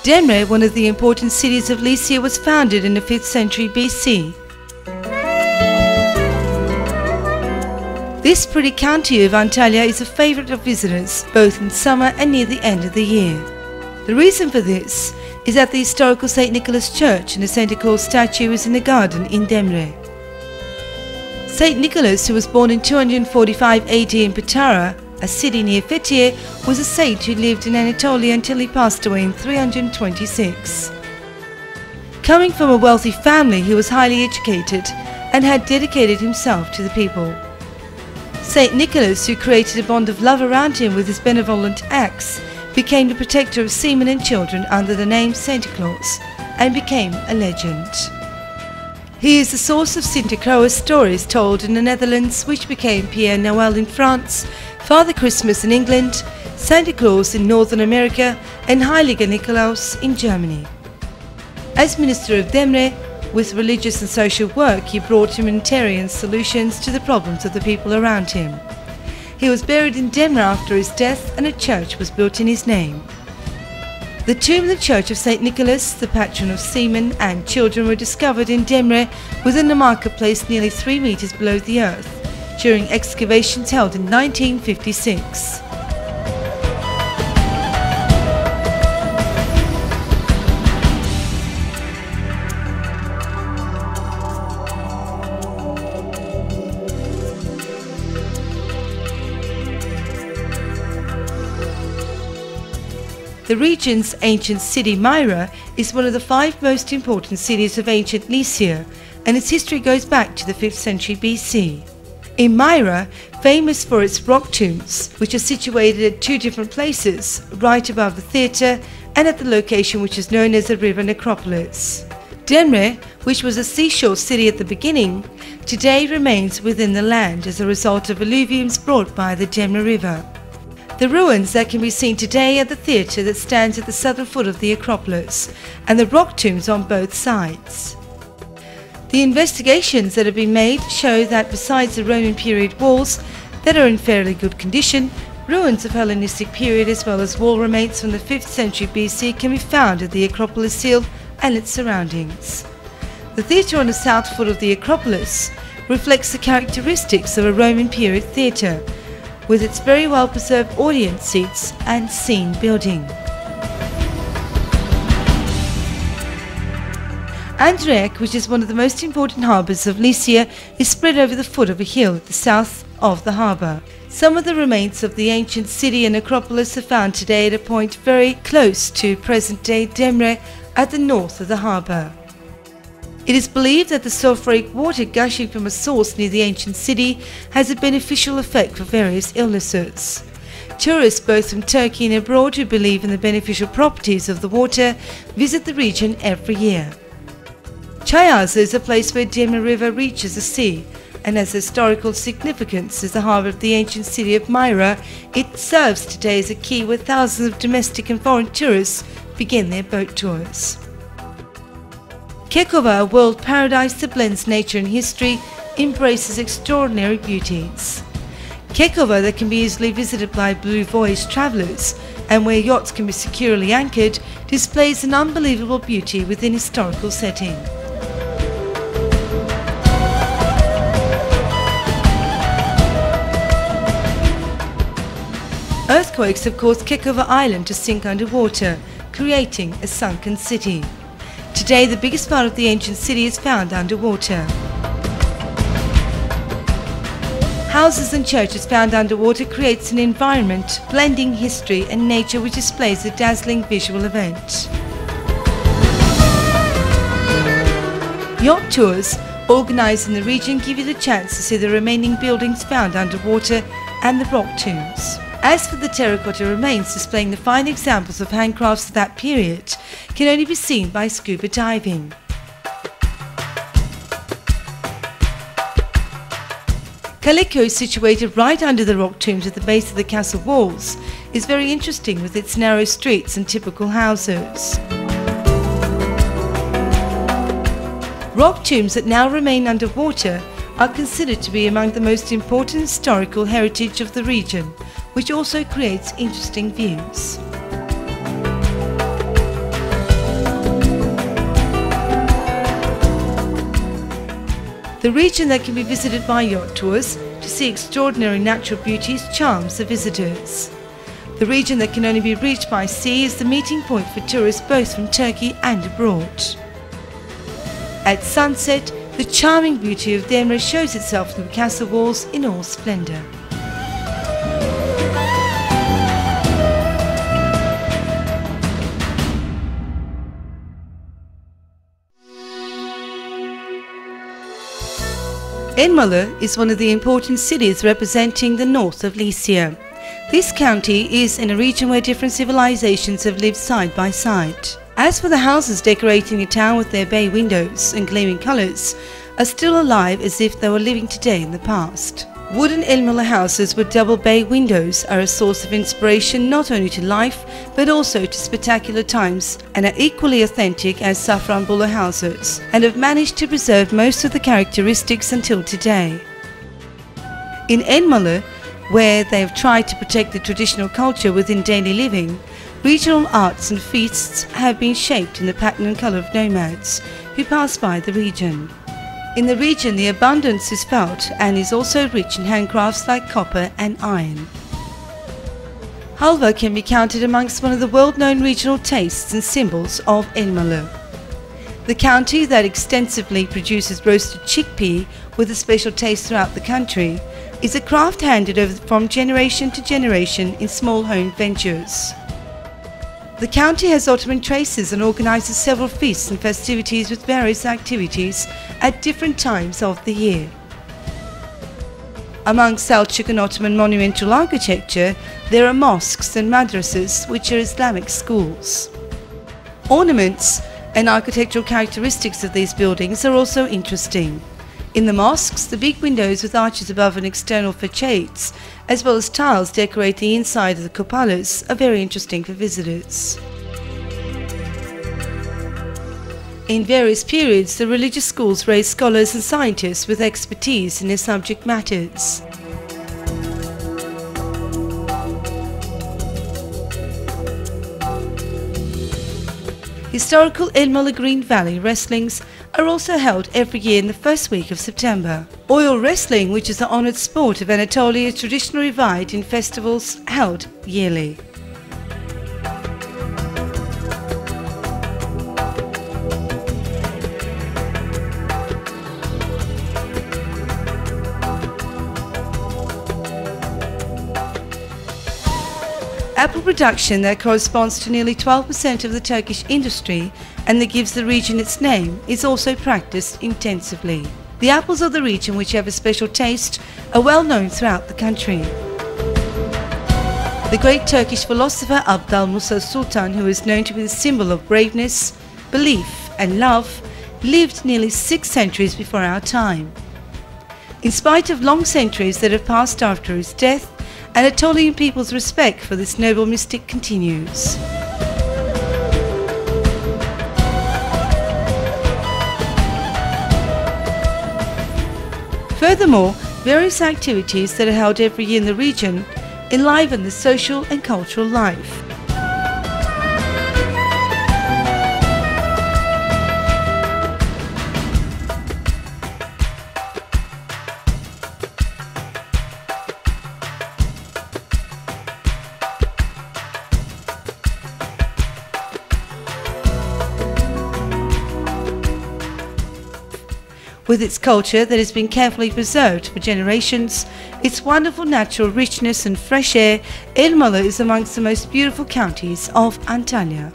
Demre, one of the important cities of Lycia, was founded in the 5th century BC. This pretty county of Antalya is a favourite of visitors, both in summer and near the end of the year. The reason for this is that the historical St. Nicholas Church and the Santa Claus statue is in the garden in Demre. St. Nicholas, who was born in 245 AD in Patara, a city near Fethiye, was a sage who lived in Anatolia until he passed away in 326. Coming from a wealthy family, he was highly educated and had dedicated himself to the people. St. Nicholas, who created a bond of love around him with his benevolent acts, became the protector of seamen and children under the name Santa Claus and became a legend. He is the source of Sinterklaas stories told in the Netherlands, which became Pierre Noël in France, Father Christmas in England, Santa Claus in Northern America, and Heiliger Nikolaus in Germany. As Minister of Demre, with religious and social work, he brought humanitarian solutions to the problems of the people around him. He was buried in Demre after his death, and a church was built in his name. The tomb and the church of St. Nicholas, the patron of seamen and children, were discovered in Demre within the marketplace nearly 3 meters below the earth during excavations held in 1956. The region's ancient city, Myra, is one of the 5 most important cities of ancient Lycia, and its history goes back to the 5th century BC. In Myra, famous for its rock tombs, which are situated at 2 different places, right above the theatre and at the location which is known as the river necropolis. Demre, which was a seashore city at the beginning, today remains within the land as a result of alluviums brought by the Demre River. The ruins that can be seen today are the theatre that stands at the southern foot of the Acropolis and the rock tombs on both sides. The investigations that have been made show that besides the Roman period walls that are in fairly good condition, ruins of Hellenistic period as well as wall remains from the 5th century BC can be found at the Acropolis Hill and its surroundings. The theatre on the south foot of the Acropolis reflects the characteristics of a Roman period theatre, with its very well preserved audience seats and scene building. Andrejk, which is one of the most important harbours of Lycia, is spread over the foot of a hill at the south of the harbour. Some of the remains of the ancient city and necropolis are found today at a point very close to present-day Demre at the north of the harbour. It is believed that the sulphuric water gushing from a source near the ancient city has a beneficial effect for various illnesses. Tourists both from Turkey and abroad who believe in the beneficial properties of the water visit the region every year. Chayaza is a place where Demre River reaches the sea, and has historical significance as the harbour of the ancient city of Myra. It serves today as a quay where thousands of domestic and foreign tourists begin their boat tours. Kekova, a world paradise that blends nature and history, embraces extraordinary beauties. Kekova, that can be easily visited by blue voyage travellers and where yachts can be securely anchored, displays an unbelievable beauty within historical setting. Earthquakes have caused Kekova Island to sink underwater, creating a sunken city. Today, the biggest part of the ancient city is found underwater. Houses and churches found underwater creates an environment blending history and nature which displays a dazzling visual event. Yacht tours organised in the region give you the chance to see the remaining buildings found underwater and the rock tombs. As for the terracotta remains displaying the fine examples of handcrafts of that period, can only be seen by scuba diving. Kaliko, situated right under the rock tombs at the base of the castle walls, is very interesting with its narrow streets and typical houses. Rock tombs that now remain underwater are considered to be among the most important historical heritage of the region, which also creates interesting views. The region that can be visited by yacht tours to see extraordinary natural beauties charms the visitors. The region that can only be reached by sea is the meeting point for tourists both from Turkey and abroad. At sunset, the charming beauty of Demre shows itself through the castle walls in all splendour. Elmali is one of the important cities representing the north of Lycia. This county is in a region where different civilizations have lived side by side. As for the houses decorating the town with their bay windows and gleaming colours, are still alive as if they were living today in the past. Wooden Elmali houses with double bay windows are a source of inspiration not only to life but also to spectacular times, and are equally authentic as Safranbolu houses, and have managed to preserve most of the characteristics until today. In Elmali, where they have tried to protect the traditional culture within daily living, regional arts and feasts have been shaped in the pattern and colour of nomads who pass by the region. In the region, the abundance is felt and is also rich in handcrafts like copper and iron. Halva can be counted amongst one of the world-known regional tastes and symbols of Elmali. The county that extensively produces roasted chickpea with a special taste throughout the country is a craft handed over from generation to generation in small home ventures. The county has Ottoman traces and organises several feasts and festivities with various activities at different times of the year. Among Seljuk and Ottoman monumental architecture, there are mosques and madrasas, which are Islamic schools. Ornaments and architectural characteristics of these buildings are also interesting. In the mosques, the big windows with arches above and external facades, as well as tiles decorating the inside of the cupolas, are very interesting for visitors. In various periods, the religious schools raised scholars and scientists with expertise in their subject matters. Historical Elmali Green Valley wrestlings are also held every year in the first week of September. Oil wrestling, which is the honoured sport of Anatolia, is traditionally revived in festivals held yearly. Apple production that corresponds to nearly 12% of the Turkish industry and that gives the region its name is also practiced intensively. The apples of the region, which have a special taste, are well known throughout the country. The great Turkish philosopher Abdal Musa Sultan, who is known to be the symbol of braveness, belief and love, lived nearly 6 centuries before our time. In spite of long centuries that have passed after his death, Anatolian people's respect for this noble mystic continues. Furthermore, various activities that are held every year in the region enliven the social and cultural life. With its culture that has been carefully preserved for generations, its wonderful natural richness and fresh air, Elmali is amongst the most beautiful counties of Antalya.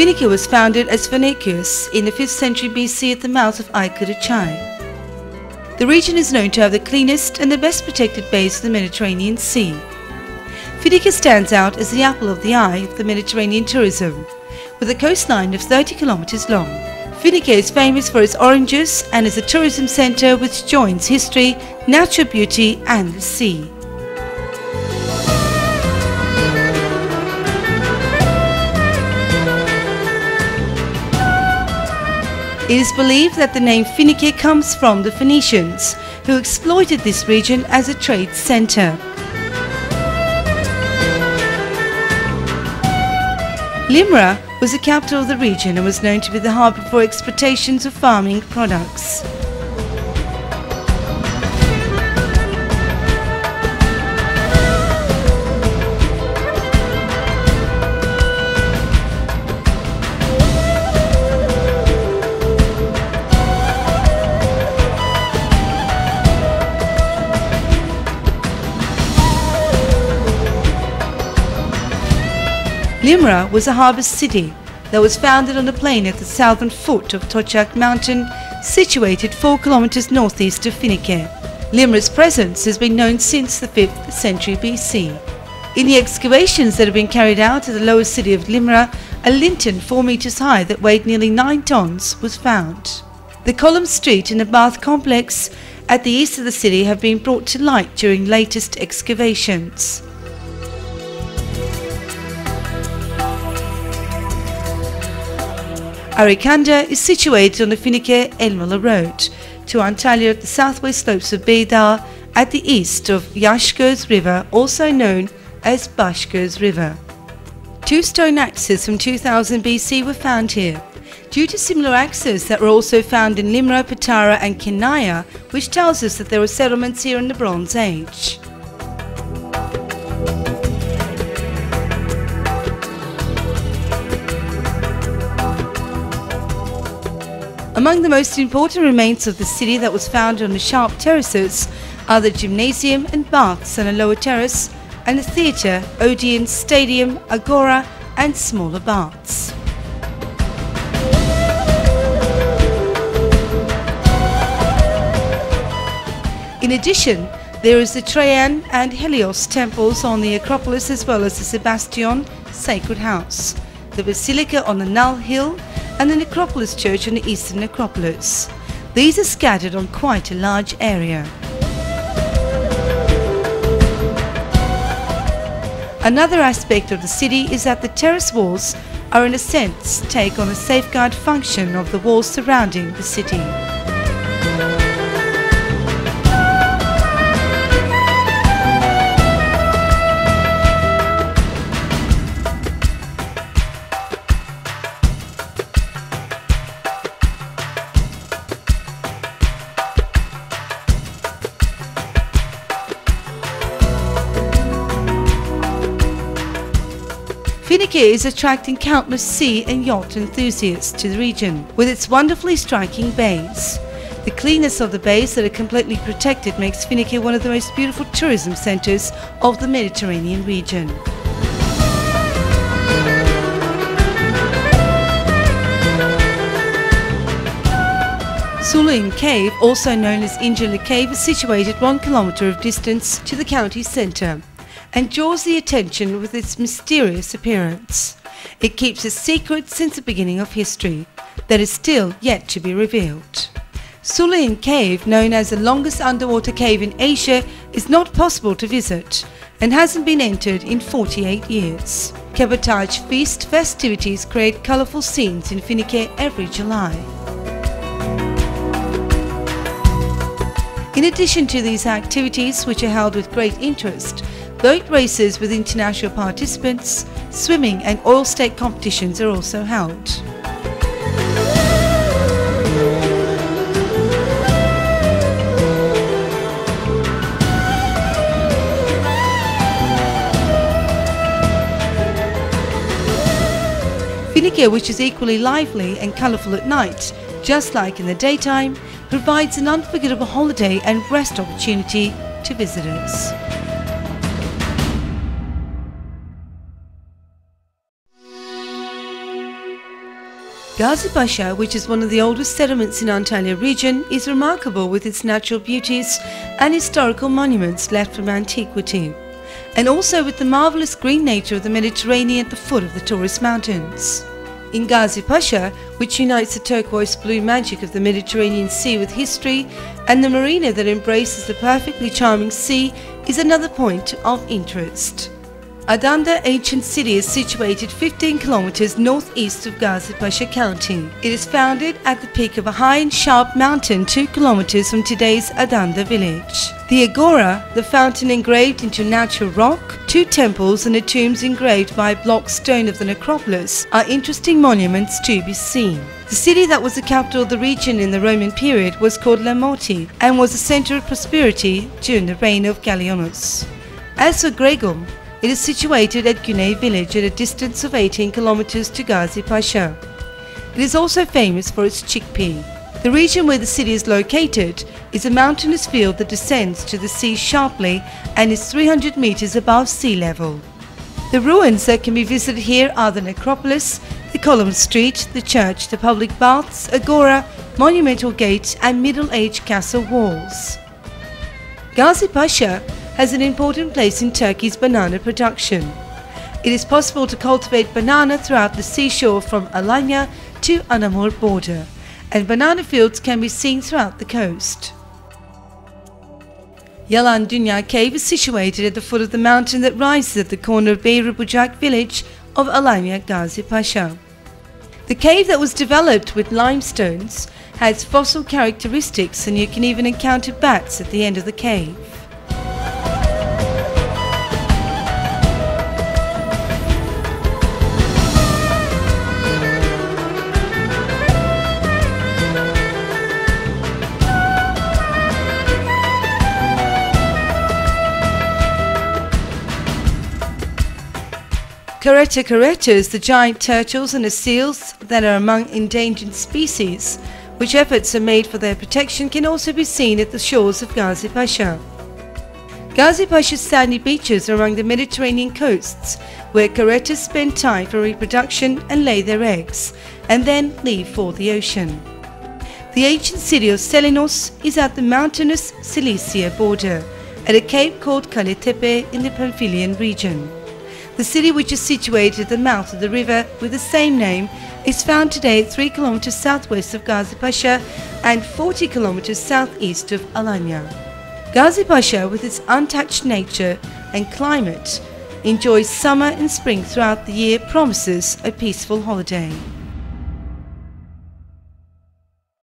Finike was founded as Finikeus in the 5th century BC at the mouth of Aykırı Çay. The region is known to have the cleanest and the best protected bays of the Mediterranean Sea. Finike stands out as the apple of the eye of the Mediterranean tourism, with a coastline of 30 kilometers long. Finike is famous for its oranges and is a tourism centre which joins history, natural beauty and the sea. It is believed that the name Finike comes from the Phoenicians, who exploited this region as a trade centre. Demre was the capital of the region and was known to be the harbour for exportations of farming products. Demre was a harbour city that was founded on the plain at the southern foot of Tochak mountain, situated 4 kilometers northeast of Finike. Demre's presence has been known since the 5th century BC. In the excavations that have been carried out at the lower city of Demre, a lintel 4 meters high that weighed nearly 9 tons was found. The column street and the bath complex at the east of the city have been brought to light during latest excavations. Arikanda is situated on the Finike-Elmali road to Antalya at the southwest slopes of Beydağ at the east of Yashgöz River, also known as Bashgöz River. 2 stone axes from 2000 BC were found here. Due to similar axes that were also found in Demre, Patara and Kinaya, which tells us that there were settlements here in the Bronze Age. Among the most important remains of the city that was found on the sharp terraces are the gymnasium and baths on a lower terrace, and the theatre, Odeon, stadium, agora and smaller baths. In addition, there is the Trajan and Helios temples on the Acropolis, as well as the Sebastian Sacred House, the Basilica on the Null Hill and the Necropolis Church on the eastern necropolis. These are scattered on quite a large area. Another aspect of the city is that the terrace walls are in a sense take on a safeguard function of the walls surrounding the city. Finike is attracting countless sea and yacht enthusiasts to the region, with its wonderfully striking bays. The cleanness of the bays that are completely protected makes Finike one of the most beautiful tourism centres of the Mediterranean region. Suluin Cave, also known as Incirli Cave, is situated 1 kilometre of distance to the county centre and draws the attention with its mysterious appearance. It keeps a secret since the beginning of history that is still yet to be revealed. Suluin Cave, known as the longest underwater cave in Asia, is not possible to visit and hasn't been entered in 48 years. Cabotage feast festivities create colourful scenes in Finike every July. In addition to these activities, which are held with great interest, boat races with international participants, swimming and oil stake competitions are also held. Finike, which is equally lively and colourful at night, just like in the daytime, provides an unforgettable holiday and rest opportunity to visitors. Gazipasa, which is one of the oldest settlements in Antalya region, is remarkable with its natural beauties and historical monuments left from antiquity, and also with the marvellous green nature of the Mediterranean at the foot of the Taurus Mountains. In Gazipasa, which unites the turquoise blue magic of the Mediterranean Sea with history, and the marina that embraces the perfectly charming sea is another point of interest. Adanda ancient city is situated 15 kilometers northeast of Gazipasa County. It is founded at the peak of a high and sharp mountain 2 kilometers from today's Adanda village. The agora, the fountain engraved into natural rock, 2 temples and the tombs engraved by block stone of the necropolis are interesting monuments to be seen. The city that was the capital of the region in the Roman period was called Elmali and was a center of prosperity during the reign of Gallienus. As for Gregum, it is situated at Gunay village at a distance of 18 kilometers to Gazipasa. It is also famous for its chickpea. The region where the city is located is a mountainous field that descends to the sea sharply and is 300 meters above sea level. The ruins that can be visited here are the necropolis, the column street, the church, the public baths, agora, monumental gate and middle-aged castle walls. Gazipasa has an important place in Turkey's banana production. It is possible to cultivate banana throughout the seashore from Alanya to Anamur border, and banana fields can be seen throughout the coast. Yalan Dünya Cave is situated at the foot of the mountain that rises at the corner of Beyrubucak village of Alanya, Gazipasa. The cave that was developed with limestones has fossil characteristics, and you can even encounter bats at the end of the cave. Karetas, the giant turtles and the seals that are among endangered species, which efforts are made for their protection, can also be seen at the shores of Gazipasa. Gazipasa's sandy beaches are along the Mediterranean coasts, where karetas spend time for reproduction and lay their eggs, and then leave for the ocean. The ancient city of Selenos is at the mountainous Cilicia border, at a cape called Kaletepe in the Pamphylian region. The city, which is situated at the mouth of the river with the same name, is found today 3 kilometers southwest of Gazipasa and 40 kilometers southeast of Alanya. Gazipasa, with its untouched nature and climate, enjoys summer and spring throughout the year, promises a peaceful holiday.